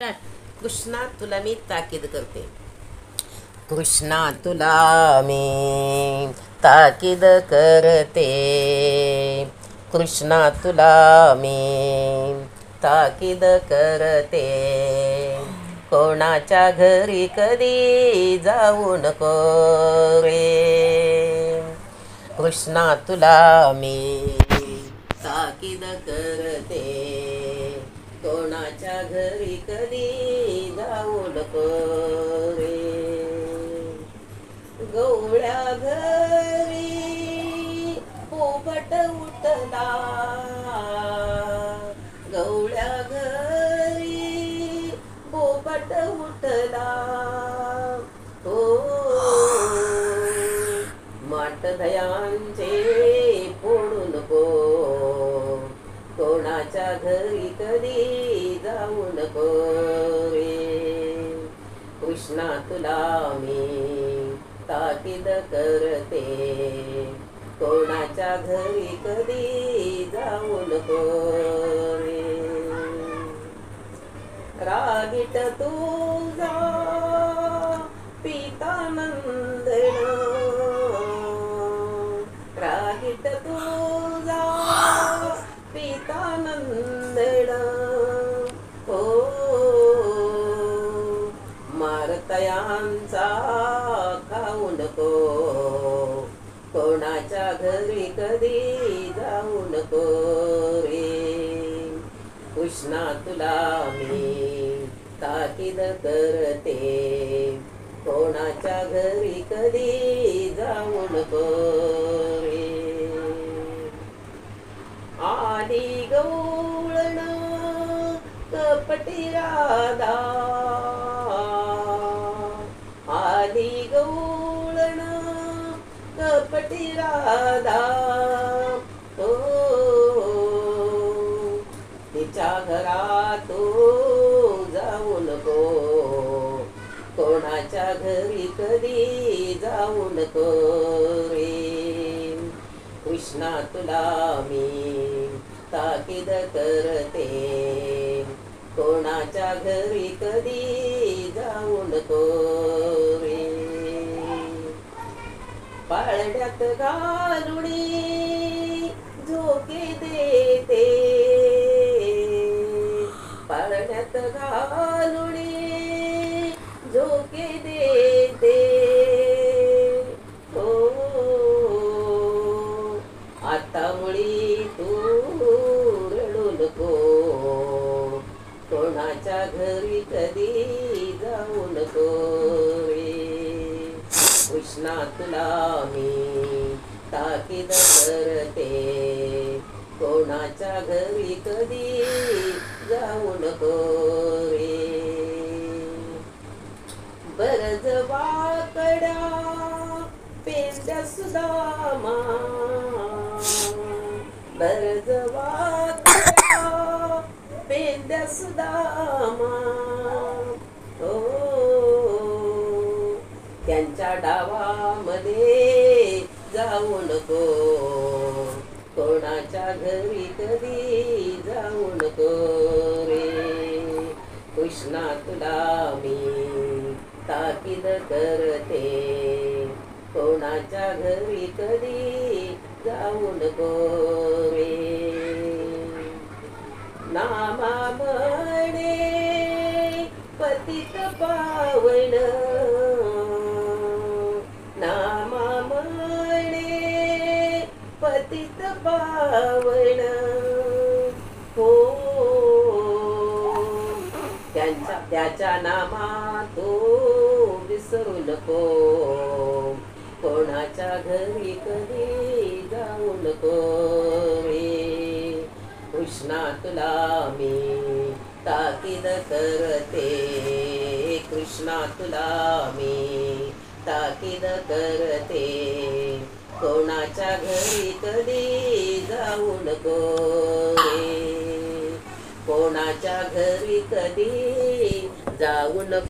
कृष्णा तुला मी ताकीद करते. कृष्णा तुला मी ताकीद करते. कृष्णा तुला मी ताकीद करते. कोणाच्या घरी कधी जाऊ नको रे. कृष्णा तुला मी ताकीद करते. कोणाच्या घरी कधी जाऊ नको रे. गवळ्या घरी पोपट उठला. गवळ्या घरी पोपट उठला. हो माठदयांचे फोडू नको. कोणाच्या घरी कधी जाऊ नको रे. कृष्णा तुला मी ताकीद करते. कोणाच्या घरी कधी जाऊ नको रे. रागीट तुझा पिता नंदन. रागीट तुझा पिता नंदन. हो मारतयांचा खाऊ नको. कोणाच्या घरी कधी जाऊ नको रे. कृष्णा तुला मी ताकीद करते. कोणाच्या घरी कधी जाऊ नको रे. आली गवळण कपटी राधा. आली गवळण कपटी राधा. हो तिच्या घरात जाऊ नको. कोणाच्या घरी कधी जाऊ नको रे. कृष्णा तुला मी ताकीद करते. कोणाच्या घरी कधी जाऊ नको रे. पाळण्यात घालुणी झोके देते. पाळण्यात घालुणी झोके देते. आता मुळी तू रडू नको. कोणाच्या घरी कधी जाऊ नको रे. कृष्णा तुला मी ताकीद करते. कोणाच्या घरी कधी जाऊ नको रे. बरजवाकड्या पेंड्या सुदामा. बरजवाकड्या पेंड्या सुदामा. हो त्यांच्या डावामध्ये जाऊ नको. कोणाच्या घरी कधी जाऊ नको रे. कृष्णा तुला मी ताकीद करते. कोणाच्या घरी कधी जाऊ नको रे. नामा म्हणे पतित पावन. नामा म्हणे पतित पावन. हो त्याच्या नामा तो विसरू नको. कोणाच्या घरी कधी जाऊ नको रे. कृष्णा तुला मी ताकीद करते. कृष्णा तुला मी ताकीद करते. कोणाच्या घरी कधी जाऊ नको रे. कोणाच्या घरी कधी जाऊ नको.